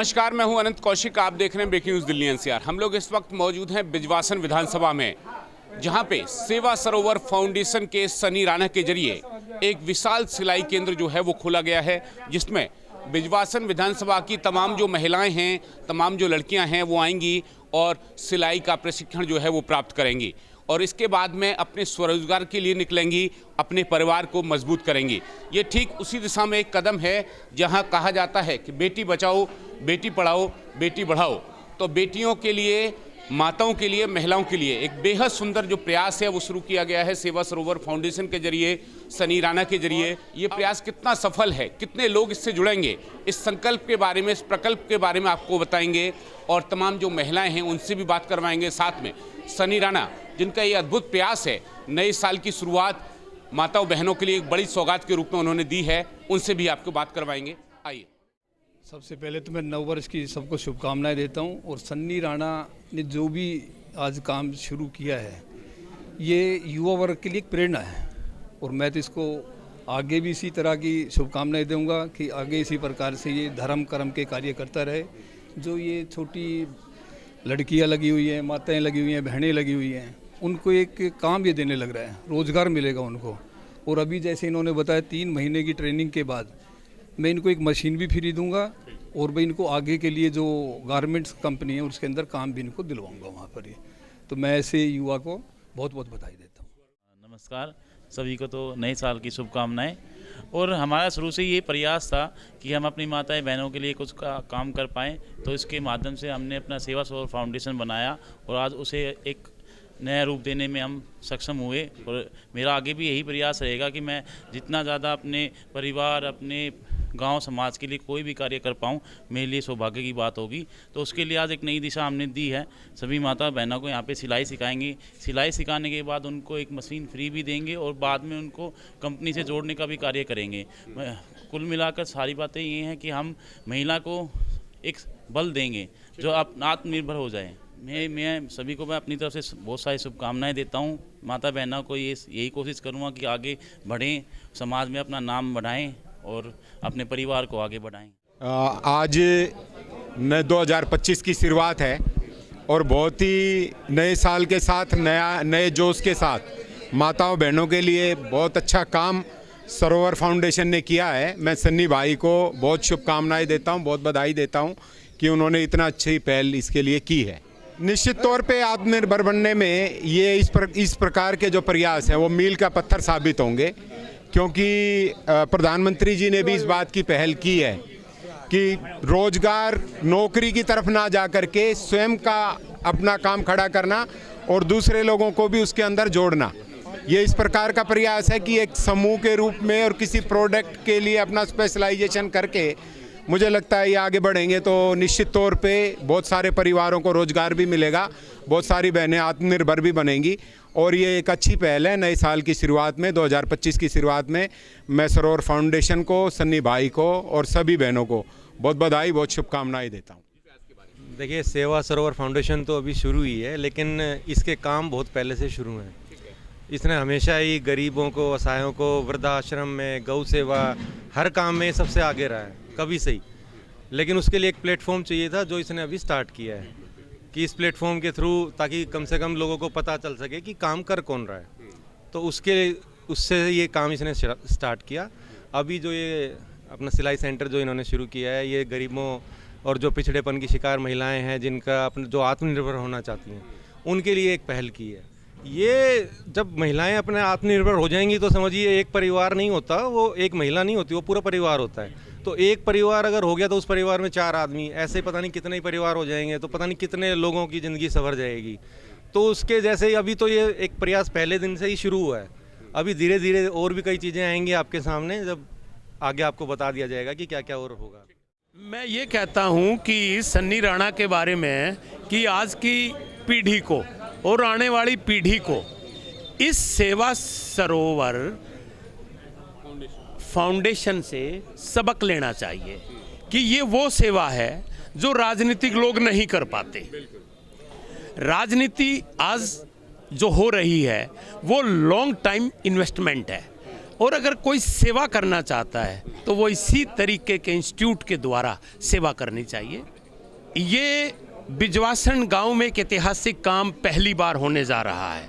नमस्कार, मैं हूं अनंत कौशिक। आप देख रहे हैं ब्रेकिंग न्यूज़ दिल्ली एनसीआर। हम लोग इस वक्त मौजूद हैं बिजवासन विधानसभा में, जहां पे सेवा सरोवर फाउंडेशन के सनी राणा के जरिए एक विशाल सिलाई केंद्र जो है वो खोला गया है, जिसमें बिजवासन विधानसभा की तमाम जो महिलाएं हैं, तमाम जो लड़कियां हैं वो आएंगी और सिलाई का प्रशिक्षण जो है वो प्राप्त करेंगी और इसके बाद में अपने स्वरोजगार के लिए निकलेंगी, अपने परिवार को मजबूत करेंगी। ये ठीक उसी दिशा में एक कदम है जहां कहा जाता है कि बेटी बचाओ, बेटी पढ़ाओ, बेटी बढ़ाओ। तो बेटियों के लिए, माताओं के लिए, महिलाओं के लिए एक बेहद सुंदर जो प्रयास है वो शुरू किया गया है सेवा सरोवर फाउंडेशन के जरिए, सनी राणा के जरिए। ये प्रयास कितना सफल है, कितने लोग इससे जुड़ेंगे, इस संकल्प के बारे में, इस प्रकल्प के बारे में आपको बताएंगे और तमाम जो महिलाएं हैं उनसे भी बात करवाएंगे। साथ में सनी राणा, जिनका ये अद्भुत प्रयास है, नए साल की शुरुआत माताओं बहनों के लिए एक बड़ी सौगात के रूप में उन्होंने दी है, उनसे भी आपको बात करवाएंगे। आइए। सबसे पहले तो मैं नववर्ष की सबको शुभकामनाएं देता हूं और सन्नी राणा ने जो भी आज काम शुरू किया है ये युवा वर्ग के लिए एक प्रेरणा है और मैं तो इसको आगे भी इसी तरह की शुभकामनाएं दूंगा कि आगे इसी प्रकार से ये धर्म कर्म के कार्य करता रहे। जो ये छोटी लड़कियां लगी हुई हैं, माताएं लगी हुई हैं, बहनें लगी हुई हैं, उनको एक काम ये देने लग रहा है, रोज़गार मिलेगा उनको। और अभी जैसे इन्होंने बताया 3 महीने की ट्रेनिंग के बाद मैं इनको एक मशीन भी फ्री दूंगा और मैं इनको आगे के लिए जो गारमेंट्स कंपनी है उसके अंदर काम भी इनको दिलवाऊंगा वहाँ पर ही। तो मैं ऐसे युवा को बहुत बहुत बधाई देता हूँ। नमस्कार सभी को, तो नए साल की शुभकामनाएं। और हमारा शुरू से ये प्रयास था कि हम अपनी माताएं बहनों के लिए कुछ काम कर पाएँ, तो इसके माध्यम से हमने अपना सेवा सरोवर फाउंडेशन बनाया और आज उसे एक नया रूप देने में हम सक्षम हुए। और मेरा आगे भी यही प्रयास रहेगा कि मैं जितना ज़्यादा अपने परिवार, अपने गांव समाज के लिए कोई भी कार्य कर पाऊँ, मेरे लिए सौभाग्य की बात होगी। तो उसके लिए आज एक नई दिशा हमने दी है। सभी माता बहनों को यहाँ पे सिलाई सिखाएंगे। सिलाई सिखाने के बाद उनको एक मशीन फ्री भी देंगे और बाद में उनको कंपनी से जोड़ने का भी कार्य करेंगे। कुल मिलाकर सारी बातें ये हैं कि हम महिला को एक बल देंगे जो आत्मनिर्भर हो जाए। मैं सभी को अपनी तरफ से बहुत सारी शुभकामनाएं देता हूं। माता बहनों को यही कोशिश करूंगा कि आगे बढ़ें, समाज में अपना नाम बढ़ाएं और अपने परिवार को आगे बढ़ाएं। आज 2025 की शुरुआत है और बहुत ही नए साल के साथ, नए जोश के साथ माताओं बहनों के लिए बहुत अच्छा काम सरोवर फाउंडेशन ने किया है। मैं सन्नी भाई को बहुत शुभकामनाएं देता हूं, बहुत बधाई देता हूं कि उन्होंने इतना अच्छी पहल इसके लिए की है। निश्चित तौर पे आत्मनिर्भर बनने में ये इस प्रकार के जो प्रयास हैं वो मील का पत्थर साबित होंगे, क्योंकि प्रधानमंत्री जी ने भी इस बात की पहल की है कि रोजगार, नौकरी की तरफ ना जा करके स्वयं का अपना काम खड़ा करना और दूसरे लोगों को भी उसके अंदर जोड़ना। ये इस प्रकार का प्रयास है कि एक समूह के रूप में और किसी प्रोडक्ट के लिए अपना स्पेशलाइजेशन करके मुझे लगता है ये आगे बढ़ेंगे तो निश्चित तौर पे बहुत सारे परिवारों को रोजगार भी मिलेगा, बहुत सारी बहनें आत्मनिर्भर भी बनेंगी और ये एक अच्छी पहल है। नए साल की शुरुआत में, 2025 की शुरुआत में मैं सरोवर फाउंडेशन को, सन्नी भाई को और सभी बहनों को बहुत बधाई, बहुत शुभकामनाएं देता हूँ। देखिए, सेवा सरोवर फाउंडेशन तो अभी शुरू ही है, लेकिन इसके काम बहुत पहले से शुरू हैं। इसने हमेशा ही गरीबों को, असहायों को, वृद्धाश्रम में, गौ सेवा, हर काम में सबसे आगे रहा है, कभी से ही। लेकिन उसके लिए एक प्लेटफॉर्म चाहिए था जो इसने अभी स्टार्ट किया है कि इस प्लेटफॉर्म के थ्रू ताकि कम से कम लोगों को पता चल सके कि काम कर कौन रहा है। तो उससे ये काम इसने स्टार्ट किया। अभी जो ये अपना सिलाई सेंटर जो इन्होंने शुरू किया है, ये गरीबों और जो पिछड़ेपन की शिकार महिलाएं हैं, जिनका अपने जो आत्मनिर्भर होना चाहती हैं, उनके लिए एक पहल की है। ये जब महिलाएं अपने आत्मनिर्भर हो जाएंगी तो समझिए एक परिवार नहीं होता, वो एक महिला नहीं होती, वो पूरा परिवार होता है। तो एक परिवार अगर हो गया तो उस परिवार में 4 आदमी, ऐसे पता नहीं कितने ही परिवार हो जाएंगे, तो पता नहीं कितने लोगों की ज़िंदगी संवर जाएगी। तो उसके जैसे ही अभी तो ये एक प्रयास पहले दिन से ही शुरू हुआ है। अभी धीरे धीरे और भी कई चीज़ें आएंगी आपके सामने, जब आगे आपको बता दिया जाएगा कि क्या क्या और होगा। मैं ये कहता हूँ कि सन्नी राणा के बारे में कि आज की पीढ़ी को और आने वाली पीढ़ी को इस सेवा सरोवर फाउंडेशन से सबक लेना चाहिए कि ये वो सेवा है जो राजनीतिक लोग नहीं कर पाते। राजनीति आज जो हो रही है वो लॉन्ग टाइम इन्वेस्टमेंट है। और अगर कोई सेवा करना चाहता है तो वो इसी तरीके के इंस्टीट्यूट के द्वारा सेवा करनी चाहिए। ये बिजवासन गांव में एक ऐतिहासिक काम पहली बार होने जा रहा है।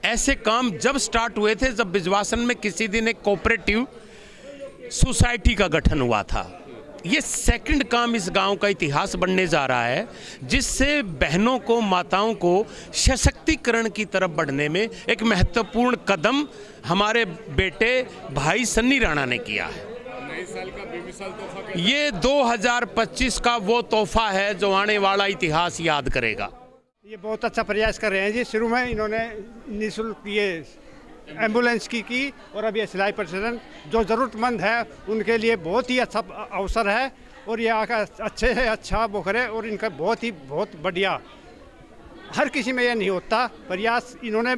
ऐसे काम जब स्टार्ट हुए थे जब बिजवासन में किसी दिन एक कोऑपरेटिव सोसाइटी का गठन हुआ था। ये सेकंड काम इस गांव का इतिहास बनने जा रहा है, जिससे बहनों को, माताओं को सशक्तिकरण की तरफ बढ़ने में एक महत्वपूर्ण कदम हमारे बेटे भाई सन्नी राणा ने किया है। नए साल का बेमिसाल तोहफा ये 2025 का वो तोहफा है जो आने वाला इतिहास याद करेगा। ये बहुत अच्छा प्रयास कर रहे हैं जी। शुरू में इन्होंने निःशुल्क ये एम्बुलेंस की और अब ये सिलाई प्रशिक्षण जो ज़रूरतमंद है उनके लिए बहुत ही अच्छा अवसर है। और ये आकर अच्छे से अच्छा वो करे और इनका बहुत बढ़िया, हर किसी में ये नहीं होता प्रयास। इन्होंने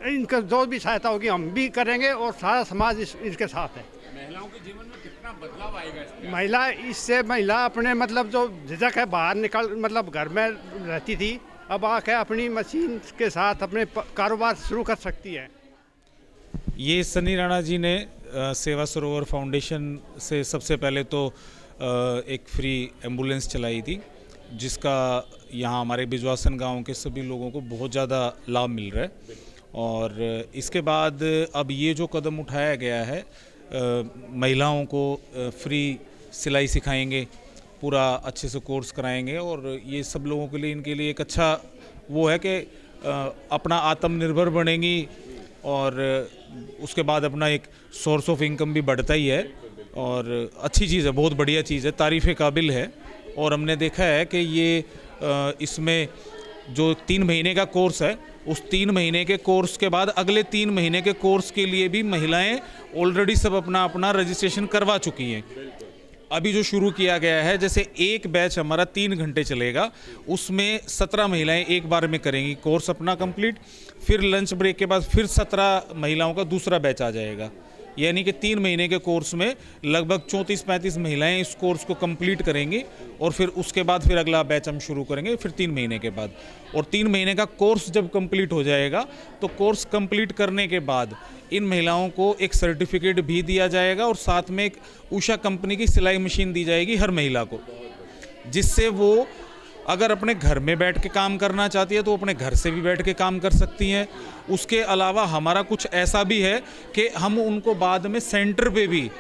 इनका जो भी सहायता होगी हम भी करेंगे और सारा समाज इसके साथ है। महिलाओं के जीवन में कितना बदलाव आएगा इससे? महिला अपने मतलब जो झिझक है बाहर निकल मतलब घर में रहती थी, अब आके अपनी मशीन के साथ अपने कारोबार शुरू कर सकती है। ये सन्नी राणा जी ने सेवा सरोवर फाउंडेशन से सबसे पहले तो एक फ्री एम्बुलेंस चलाई थी, जिसका यहाँ हमारे बिजवासन गांव के सभी लोगों को बहुत ज़्यादा लाभ मिल रहा है। और इसके बाद अब ये जो कदम उठाया गया है, महिलाओं को फ्री सिलाई सिखाएंगे, पूरा अच्छे से कोर्स कराएंगे और ये सब लोगों के लिए, इनके लिए एक अच्छा वो है कि अपना आत्मनिर्भर बनेंगी और उसके बाद अपना एक सोर्स ऑफ इनकम भी बढ़ता ही है। और अच्छी चीज़ है, बहुत बढ़िया चीज़ है, तारीफ़ काबिल है। और हमने देखा है कि ये इसमें जो 3 महीने का कोर्स है, उस 3 महीने के कोर्स के बाद अगले 3 महीने के कोर्स के लिए भी महिलाएं ऑलरेडी सब अपना रजिस्ट्रेशन करवा चुकी हैं। अभी जो शुरू किया गया है, जैसे एक बैच हमारा 3 घंटे चलेगा, उसमें 17 महिलाएं एक बार में करेंगी कोर्स अपना कंप्लीट। फिर लंच ब्रेक के बाद फिर 17 महिलाओं का दूसरा बैच आ जाएगा। यानी कि 3 महीने के कोर्स में लगभग 34-35 महिलाएं इस कोर्स को कंप्लीट करेंगी और फिर उसके बाद फिर अगला बैच हम शुरू करेंगे फिर 3 महीने के बाद। और 3 महीने का कोर्स जब कंप्लीट हो जाएगा तो कोर्स कंप्लीट करने के बाद इन महिलाओं को एक सर्टिफिकेट भी दिया जाएगा और साथ में एक उषा कंपनी की सिलाई मशीन दी जाएगी हर महिला को, जिससे वो अगर अपने घर में बैठ के काम करना चाहती है तो अपने घर से भी बैठ के काम कर सकती हैं। उसके अलावा हमारा कुछ ऐसा भी है कि हम उनको बाद में सेंटर पे भी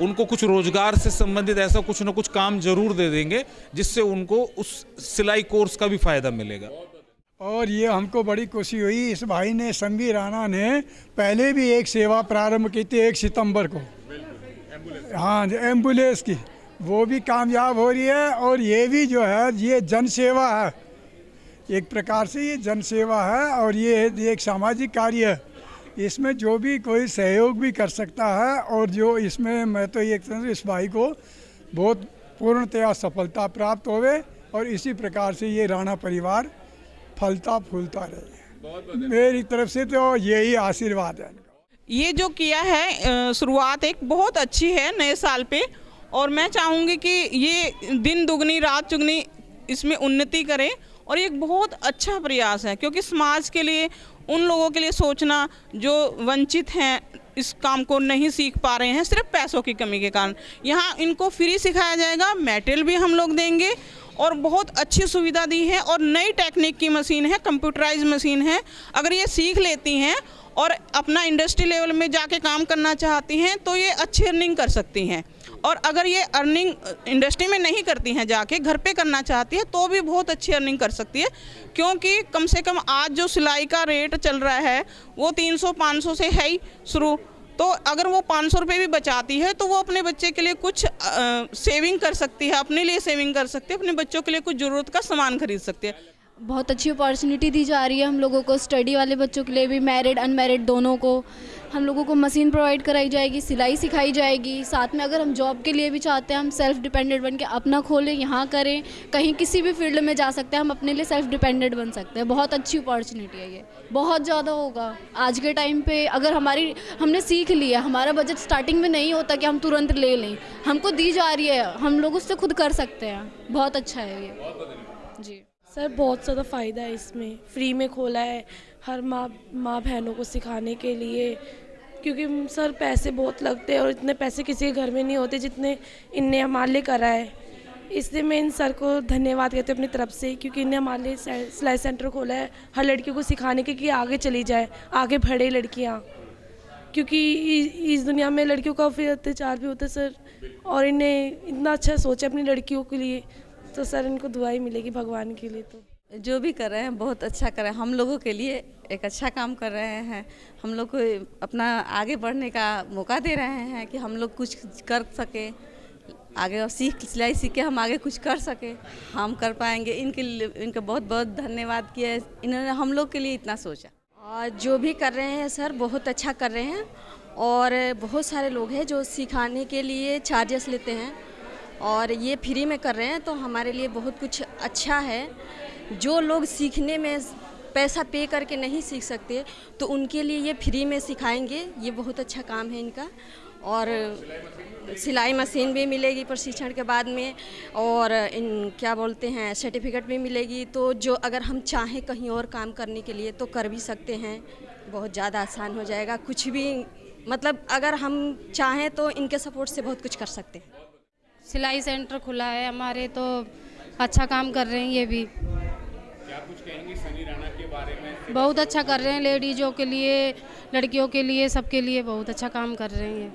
उनको कुछ रोजगार से संबंधित ऐसा कुछ ना कुछ काम जरूर दे देंगे, जिससे उनको उस सिलाई कोर्स का भी फ़ायदा मिलेगा। और ये हमको बड़ी खुशी हुई, इस भाई ने, सन्नी राणा ने पहले भी एक सेवा प्रारंभ की थी 1 सितंबर को, हाँ एम्बुलेंस की, वो भी कामयाब हो रही है। और ये भी जो है ये जन सेवा है, एक प्रकार से ये जन सेवा है और ये एक सामाजिक कार्य है। इसमें जो भी कोई सहयोग भी कर सकता है और जो इसमें मैं तो ये इस भाई को बहुत पूर्णतया सफलता प्राप्त होवे और इसी प्रकार से ये राणा परिवार फलता फूलता रहे। मेरी तरफ से तो यही आशीर्वाद है। ये जो किया है शुरुआत एक बहुत अच्छी है नए साल पे, और मैं चाहूँगी कि ये दिन दुगनी रात चुगनी इसमें उन्नति करें। और ये एक बहुत अच्छा प्रयास है, क्योंकि समाज के लिए, उन लोगों के लिए सोचना जो वंचित हैं, इस काम को नहीं सीख पा रहे हैं सिर्फ पैसों की कमी के कारण। यहाँ इनको फ्री सिखाया जाएगा, मेटेरियल भी हम लोग देंगे और बहुत अच्छी सुविधा दी है। और नई टेक्निक की मशीन है, कंप्यूटराइज मशीन है। अगर ये सीख लेती हैं और अपना इंडस्ट्री लेवल में जाके काम करना चाहती हैं तो ये अच्छी अर्निंग कर सकती हैं। और अगर ये अर्निंग इंडस्ट्री में नहीं करती हैं, जाके घर पे करना चाहती है तो भी बहुत अच्छी अर्निंग कर सकती है। क्योंकि कम से कम आज जो सिलाई का रेट चल रहा है वो 300-500 से है ही शुरू। तो अगर वो 500 रुपये भी बचाती है तो वो अपने बच्चे के लिए कुछ सेविंग कर सकती है, अपने लिए सेविंग कर सकती है, अपने बच्चों के लिए कुछ ज़रूरत का सामान खरीद सकती है। बहुत अच्छी अपॉर्चुनिटी दी जा रही है हम लोगों को, स्टडी वाले बच्चों के लिए भी, मैरिड अनमैरिड दोनों को। हम लोगों को मशीन प्रोवाइड कराई जाएगी, सिलाई सिखाई जाएगी। साथ में अगर हम जॉब के लिए भी चाहते हैं, हम सेल्फ डिपेंडेंट बन के अपना खोलें, यहाँ करें, कहीं किसी भी फील्ड में जा सकते हैं, हम अपने लिए सेल्फ डिपेंडेंट बन सकते हैं। बहुत अच्छी अपॉर्चुनिटी है ये, बहुत ज़्यादा होगा आज के टाइम पे। अगर हमने सीख लिया, हमारा बजट स्टार्टिंग में नहीं होता कि हम तुरंत ले लें, हमको दी जा रही है, हम लोग उससे खुद कर सकते हैं। बहुत अच्छा है ये जी सर, बहुत ज़्यादा फ़ायदा है इसमें। फ्री में खोला है हर माँ बहनों को सिखाने के लिए क्योंकि सर पैसे बहुत लगते हैं और इतने पैसे किसी के घर में नहीं होते जितने इनने हमारे लिए करा है। इसलिए मैं इन सर को धन्यवाद कहती हूँ अपनी तरफ से, क्योंकि इन्हें हमारे लिए सिलाई सेंटर खोला है हर लड़कियों को सिखाने के कि आगे चली जाए, आगे बढ़े लड़कियाँ, क्योंकि इस दुनिया में लड़कियों का फिर अत्याचार भी होता है सर, और इन्हें इतना अच्छा सोचा अपनी लड़कियों के लिए, तो सर इनको दुआ ही मिलेगी भगवान के लिए। तो जो भी कर रहे हैं बहुत अच्छा कर रहे हैं, हम लोगों के लिए एक अच्छा काम कर रहे हैं, हम लोग को अपना आगे बढ़ने का मौका दे रहे हैं कि हम लोग कुछ कर सके आगे, और सिलाई सीख के हम आगे कुछ कर सके, हम कर पाएंगे। इनके बहुत बहुत धन्यवाद किया, इन्होंने हम लोग के लिए इतना सोचा। और जो भी कर रहे हैं सर बहुत अच्छा कर रहे हैं, और बहुत सारे लोग हैं जो सिखाने के लिए चार्जेस लेते हैं और ये फ्री में कर रहे हैं, तो हमारे लिए बहुत कुछ अच्छा है। जो लोग सीखने में पैसा पे करके नहीं सीख सकते तो उनके लिए ये फ्री में सिखाएंगे, ये बहुत अच्छा काम है इनका। और सिलाई मशीन भी मिलेगी प्रशिक्षण के बाद में, और इन क्या बोलते हैं सर्टिफिकेट भी मिलेगी, तो जो अगर हम चाहें कहीं और काम करने के लिए तो कर भी सकते हैं, बहुत ज़्यादा आसान हो जाएगा। कुछ भी मतलब अगर हम चाहें तो इनके सपोर्ट से बहुत कुछ कर सकते हैं। सिलाई सेंटर खुला है हमारे, तो अच्छा काम कर रहे हैं ये भी। क्या कुछ कहेंगी सनी राणा के बारे में? बहुत अच्छा कर रहे हैं, लेडीज़ों के लिए, लड़कियों के लिए, सबके लिए बहुत अच्छा काम कर रहे हैं।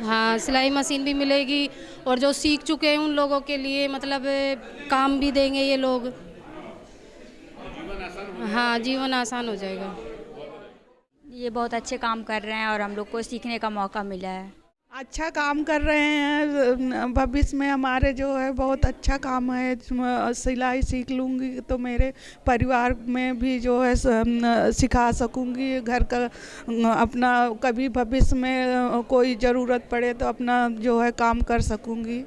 हाँ, सिलाई मशीन भी मिलेगी, और जो सीख चुके हैं उन लोगों के लिए मतलब काम भी देंगे ये लोग। हाँ, जीवन आसान हो जाएगा। ये बहुत अच्छे काम कर रहे हैं और हम लोग को सीखने का मौका मिला है। अच्छा काम कर रहे हैं, भविष्य में हमारे जो है बहुत अच्छा काम है। सिलाई सीख लूँगी तो मेरे परिवार में भी जो है सिखा सकूँगी, घर का अपना कभी भविष्य में कोई ज़रूरत पड़े तो अपना जो है काम कर सकूँगी।